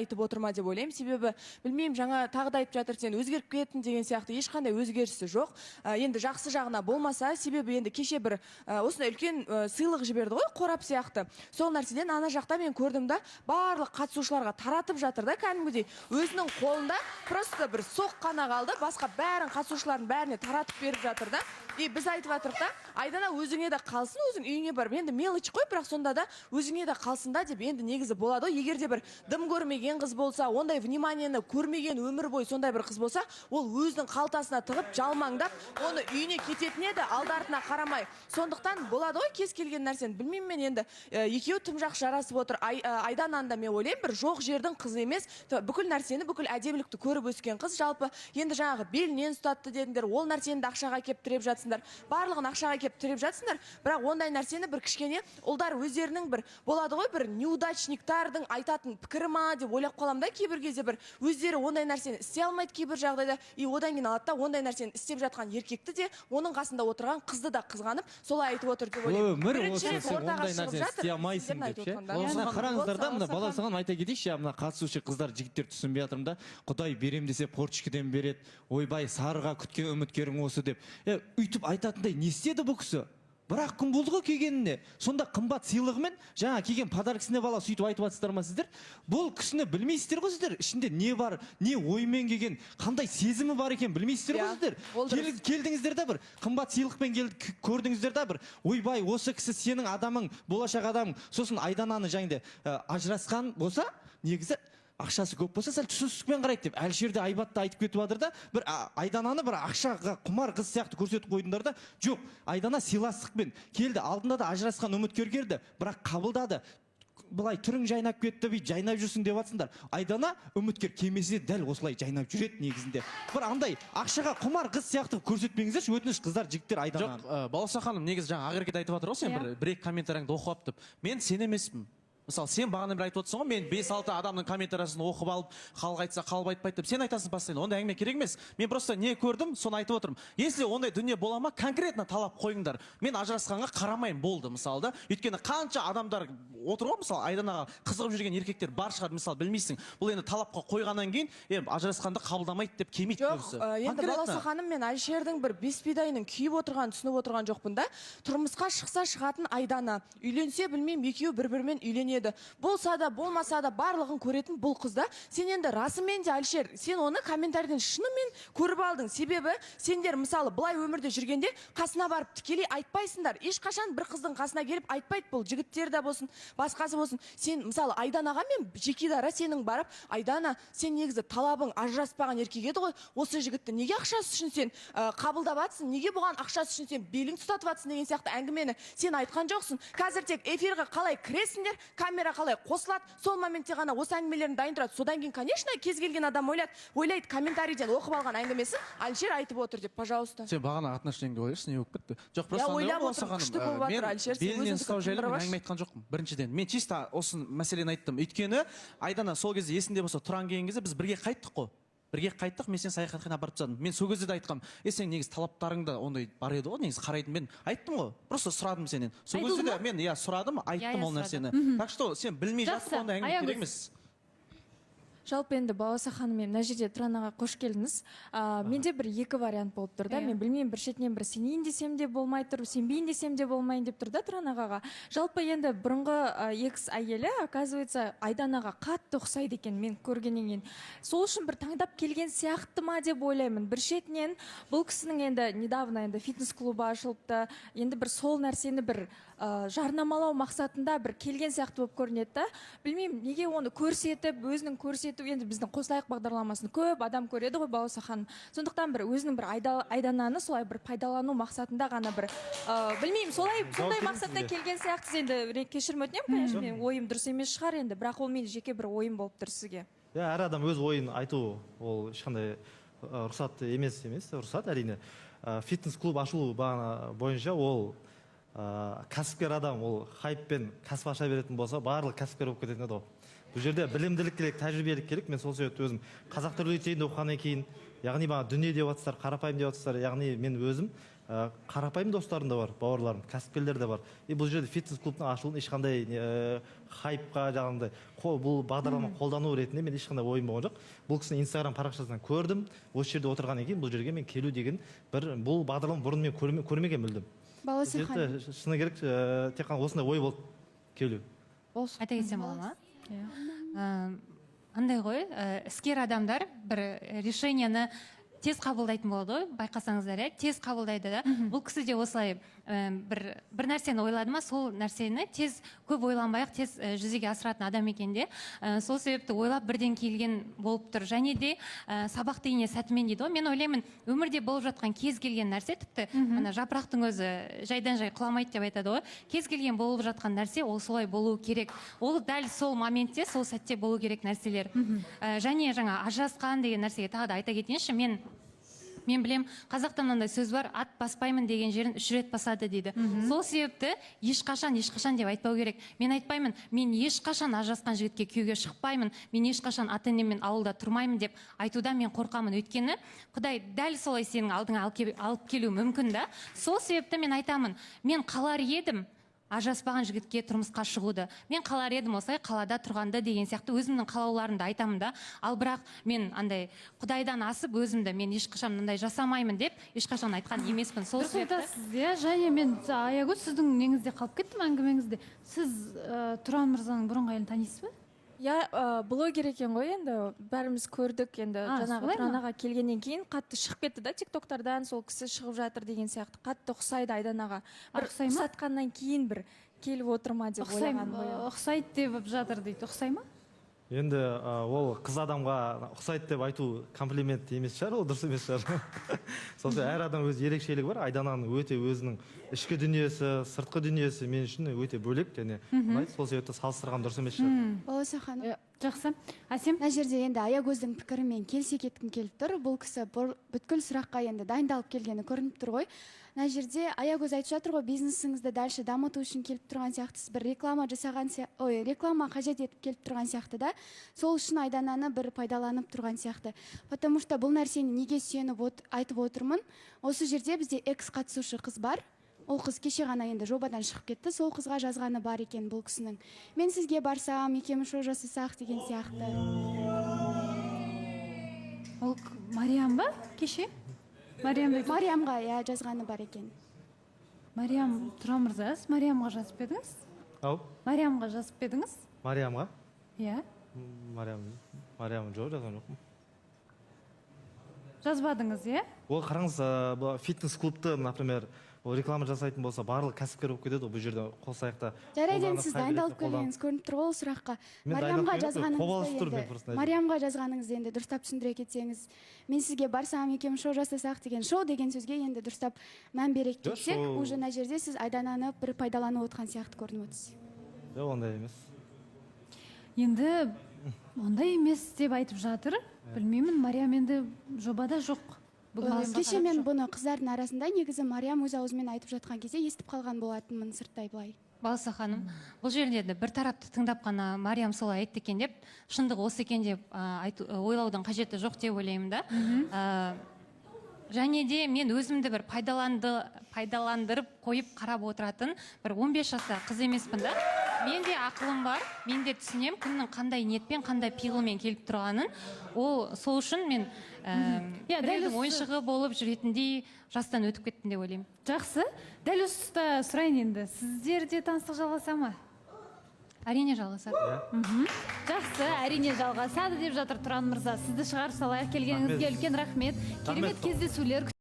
айтып отырма деп ойлаймын. Себебі білмеймін, жаңа тағы да айтып жатыр, сен өзгеріп кеттің деген сияқты ешқандай өзгерісі жоқ. Енді жақсы жағына болмаса, себебі енді кеше бір осындай үлкен сыйлық жіберді ғой, қорап сияқты. Сол нәрседен ана жақта мен көрдім да, барлық қатысушыларға таратып жатыр да, кәдімгідей өзінің қолында просто бір соқ қана қалды, басқа бәрін қатысушылардың бәріне таратып беріп жатыр да. И біз айтып жатырық та, Айдана өзіңе де қалсын, өзің үйіңе бар. Енді мелочь қой, бірақ сонда да өзіңе де қалсын да деп енді негізі болады ғой. Егер де бір дым көрмеген қыз болса, ондай вниманиені көрмеген өмір бойы сондай бір қыз болса, ол өзінің қалтасына тығып, жалмаңдап, оны үйіне кететін еді, алды артына қарамай. Сондықтан болады ғой кез келген нәрсені. Білмеймін мен енді екеуі тым жақсы жарасып отыр. Айдананы да мен ойлаймын, бір жоқ жердің қызы емес, бүкіл нәрсені, бүкіл әдемілікті көріп өскен қыз. Жалпы енді жаңағы белінен ұстатты дедіңдер, ол нәрсені де ақшаға кеп тіреп жатсыңдар. Барлығын ақшаға кеп тіреп жатсыңдар, бірақ ондай нәрсені бір кішкене ұлдар өздерінің бір болады ғой, бір неудачниктардың айтатын пікірі ма деп ойлап қаламын да, кейбір кезде бір өздері ондай нәрсені істей алмайды кейбір жағдайда, и одан кейін алады да ондай нәрсені істеп жатқан еркекті де, оның қасында отырған қызды да қызғанып, солай айтып отыр деп ойлаймын. Өмір осы ондай нәрсені істей алмайсың деп ше. Қараңыздар да, мына бала саған айта кетейінші, мына қатысушы қыздар, жігіттер түсінбей жатырмын да, Құдай берем десе порчикіден береді, ойбай сарыға күткен үміткерің осы деп. Үйтіп айтатындай не істеді бұл кісі? Бірақ күн болды ғой келгеніне. Сонда қымбат сыйлығымен жаңа келген подаркісіне бала сөйтіп айтып жатсыздар ма сіздер? Бұл кісіні білмейсіздер ғой сіздер. Ішінде не бар, не оймен келген, қандай сезімі бар екен білмейсіздер ғой сіздер. Келдіңіздер да бір қымбат сыйлықпен көрдіңіздер да бір. Ойбай, осы кісі сенің адамың, болашақ адамың. Сосын Айдананы жаңде ажырасқан болса, негізі ақшасы көп болса, сәл түсіністікпен қарайды деп Әлшерде айбатты айтып кетіп жатыр да, бір Айдананы бір ақшаға құмар қыз сияқты көрсетіп қойдыңдар да. Жоқ, Айдана сыйластықпен келді, алдында да ажырасқан үміткер келді, бірақ қабылдады. Былай түрің жайнап кетті, жайнап жүрсің деп жатсыңдар. Айдана үміткер кемесе дәл осылай жайнап жүреді негізінде. Бір андай ақшаға құмар қыз сияқты көрсетпеңіздерші, өтініш қыздар, жігіттер Айдананы. Жоқ, Балауса ханым, негізі жаңа Ақеркет айтып жатыр ғой, сен бір-екі комментарияңды оқып алып. Мен сен емеспін. Мысалы, сен бағана бір айтып отырсың ғой, мен 5-6 адамның комментариясын оқып алып, халық айтса қалып айтпайды деп. Сен айтасың постоянно, ондай әңгіме керек емес. Мен просто не көрдім, соны айтып отырмын. Если ондай дүние бола ма, конкретно талап қойыңдар. Мен ажырасқанға қарамайын болды, мысалы да. Өйткені қанша адамдар отыр ғой, мысалы, Айданаға қызығып жүрген еркектер бар шығар, мысалы, білмейсің. Бұл енді талапқа қойғаннан кейін, ажырасқанды қабылдамайды деп келмейді көбісі. Жоқ, енді Балауса ханым, мен Әлшердің бір беспидайының күйіп отырғанын түсініп отырған жоқпын да. Тұрмысқа шықса шығатын Айдана, үйленсе білмеймін, екеуі бір-бірімен үйленеді. Болса да, болмаса да барлығын көретін бұл қызда. Сен енді расымен де Әлшер, сен оны комментарийден шынымен көріп алдың. Себебі сендер мысалы былай өмірде жүргенде қасына барып тікелей айтпайсыңдар. Ешқашан бір қыздың қасына келіп айтпайды бұл, жігіттер де болсын, басқасы болсын. Сен мысалы Айданаға мен жеке дара сенің барып, Айдана, сен негізі талабың ажыраспаған еркек еді ғой, осы жігітті неге ақшасы үшін сен қабылдап жатсың, неге бұған ақшасы үшін сен белің ұстатып жатсың деген сияқты әңгімені сен айтқан жоқсың. Қазір тек эфирге қалай кіресіңдер, камера қалай қосылады, сол моментте ғана осы әңгімелерін дайын тұрады. Содан кейін, конечно, кез келген адам ойлайды комментарийден оқып алған әңгімесін Әлшер айтып отыр деп, пожалуйста. Сен бағана отношениеңді ойлайсың, не болып кетті? Жоқ, просто ойлап отыр, күшті болып жатыр Әлшер, сен белінен ұстау жайлы мен әңгіме айтқан жоқпын. Біріншіден, мен чисто осы мәселені айттым. Өйткені Айдана сол кезде есінде болса тұран келген кезде біз бірге қайттық қой. Бірге қайттық, мен сен саяхатқа апарып тастадым. Мен сол кезде де айтқам, сен негізі талаптарыңда ондай бар еді ғой, негізі қарайтын мен айттым ғой. Просто сұрадым сенен. Сол кезде де мен сұрадым, айттым ол нәрсені. Так что сен білмей жатсың, ондай әңгіме керек емес. Жалпы енді Балауса ханым, мен мына жерде Тұранаға қош келдіңіз. Менде бір екі вариант болып тұр да. Мен білмеймін, бір шетінен бір сенейін десем де болмай тұр, сенбейін десем де болмайын деп тұр да Тұранағаға. Жалпы енді бұрынғы екс әйелі, оказывается, Айданаға қатты ұқсайды екен мен көргеннен кейін. Сол үшін бір таңдап келген сияқты ма деп ойлаймын. Бір шетінен бұл кісінің енді недавно енді фитнес-клубы ашылыпты. Енді бір сол нәрсені бір жарнамалау мақсатында бір келген сияқты болып көрінеді да. Білмеймін, неге оны көрсетіп, өзінің көрсетіп, енді біздің қосылайық бағдарламасын көп адам көреді ғой Балауса ханым. Сондықтан бір өзінің бір Айдананы солай бір пайдалану мақсатында ғана бір білмеймін, сондай мақсатта келген сияқты. Енді кешірім өтінемін, конечно, менің ойым дұрыс емес шығар енді, бірақ ол мен жеке бір ойым болып тұр сізге. Әр адам өз ойын айту, ол ешқандай рұқсат емес, рұқсат әрине. Фитнес-клуб ашу бойынша ол кәсіпкер адам, ол хайппен кәсіп аша беретін болса, барлық кәсіпкер болып кететін еді ғой. Бұл жерде білімділік керек, тәжірибелік керек. Мен сол себепті өзім қазақ тілі лицейінде оқығаннан кейін, яғни дүние деп жатсыздар, қарапайым деп жатсыздар, яғни мен өзім қарапайым достарым да бар, бауырларым, кәсіпкерлер де бар. Бұл жерде фитнес клубтың ашылуын ешқандай хайпқа жаңағындай бұл бағдарлама қолдану ретінде мен ешқандай ойым болған жоқ. Бұл кісінің инстаграм парақшасынан көрдім. Осы жерде отырғаннан кейін бұл жерге мен келу деген бұл бағдарлама бұрын мен көрмеген мүлдем. Баласы ханым. Шыны керек, тек қана осындай ой болды келу. Айта кетсем бола ма? Андай ғой, іскер адамдар бір решениені тез қабылдайтын болады ғой, байқасаңыздар, тез қабылдайды да. Бұл кісі де осылай бір нәрсені ойлады ма, сол нәрсені тез көп ойланбай-ақ тез жүзеге асыратын адам екен де. Сол себепті ойлап бірден келген болып тұр. Және де сабақты ине сәтімен дейді ғой. Мен ойлаймын, өмірде болып жатқан кез келген нәрсе, тіпті жапырақтың өзі жайдан жай құламайды деп айтады ғой. Кез келген болып жатқан нәрсе ол солай болу керек. Ол дәл сол моментте, сол сәтте болу керек нәрселер. Және жаңа ажырасқан деген нәрсеге тағы да айта кетейінші, мен білем, қазақта мынандай сөз бар, ат баспаймын деген жерін 3 рет басады дейді. Сол себепті ешқашан деп айтпау керек. Мен айтпаймын, мен ешқашан ажырасқан жігітке күйеуге шықпаймын, мен ешқашан ата-енеммен ауылда тұрмаймын деп айтуда мен қорқамын. Өйткені Құдай дәл солай сенің алдыңа алып келу мүмкін да. Сол себепті мен айтамын, мен қалар едім ажыраспаған жігітке тұрмысқа шығуды. Мен қалар едім осылай қалада тұрғанды деген сияқты өзімнің қалауларымды айтамын да. Ал бірақ мен андай Құдайдан асып өзімді мен ешқашан мындай жасамаймын деп ешқашан айтқан емеспін. Сол себепті және мен Аягөз сіздің неңізде қалып кеттім, әңгімеңізде. Сіз Тұран мырзаның бұрынғы әйелін танисыз ба? Блогер екен ғой, енді бәріміз көрдік, енді жаңағы Тұранаға келгеннен кейін қатты шығып кетті да тиктоктардан, сол кісі шығып жатыр деген сияқты, қатты ұқсайды Айданаға. Бір ұқсатқаннан кейін бір келіп отырма деп ойлаған ғой. Ұқсайды деп жатыр дейді, ұқсай ма? Енді ол қыз адамға ұқсайды деп айту комплимент емес шығар, ол дұрыс емес шығар. Сосын әр адам өз ерекшелігі бар. Айдананың өте өзінің ішкі дүниесі, сыртқы дүниесі мен үшін өте бөлек, және сол себепті салыстырған дұрыс емес шығар. Баласы ханым. Жақсы. Әсем? Мына жерде енді Аягөздің пікірімен келісе кеткім келіп тұр. Бұл кісі бүткіл сұраққа енді дайындалып келгені көрініп тұр ғой. Мына жерде Аягөз айтып жатыр ғой, бизнесіңізді дальше дамыту үшін келіп тұрған сияқтысыз, бір реклама қажет етіп келіп тұрған сияқты да. Сол үшін Айдананы бір пайдаланып тұрған сияқты. Потому что бұл нәрсені неге сүйеніп айтып отырмын? Осы жерде бізде экс қатысушы қыз бар. Ол қыз кеше ғана енді жобадан шығып кетті. Сол қызға жазғаны бар екен бұл кісінің. Мен сізге барсам, екеуміз шоу жасасақ деген сияқты. Ол Мариам ба? Кеше? Мариамға жазғаны бар екен. Мариам, Тұран мырза, сіз Мариамға жазып едіңіз? Ау? Мариамға жазып едіңіз? Мариамға? Иә. Мариам жоқ, жазған жоқпын. Жазбадыңыз, иә? Ол қараңыз, фитнес клубты, например, ол реклама жасайтын болса, барлық кәсіпкер болып кетеді, бұл жерде қосаяқта. Жарайды, сіз дайындалып келгеніңіз көрініп тұр ол сұраққа. Мариамға жазғаныңызды енді дұрыстап түсіндіре кетсеңіз, мен сізге барсам, екеуміз шоу жасасақ деген шоу деген сөзге енді дұрыстап мән бере кетсек, уже мына жерде сіз Айдананы бір пайдаланып отқан сияқты көрініп отырсыз. Жоқ, ондай емес. Енді ондай емес деп айтып жатыр. Білмеймін, Мариам енді жобада жоқ. Кеше мен бұны қыздардың арасында негізі Мариам өз аузымен айтып жатқан кезде естіп қалған болатынмын сырттай былай. Баласа ханым, бұл жерде бір тарапты тыңдап қана Мариам солай айтты екен деп, шындығы осы екен деп ойлаудың қажеті жоқ деп ойлаймын да. Және де мен өзімді бір пайдаландырып қойып қарап отыратын бір 15 жаста қыз емеспін да. Менде ақылым бар, мен де түсінем кімнің қандай ниетпен, қандай пиғылмен келіп тұрғанын. Ол сол үшін мен біреудің ойыншығы болып жүретіндей жастан өтіп кеттім деп ойлаймын. Жақсы. Дәл осы тұста сұрайын енді. Сіздерде таныстық жалғаса ма? Әрине жалғасады. Жақсы, әрине жалғасады деп жатыр Тұран мырза. Сізді шығарып салайық, келгеніңізге үлкен рахмет. Керемет кездесулер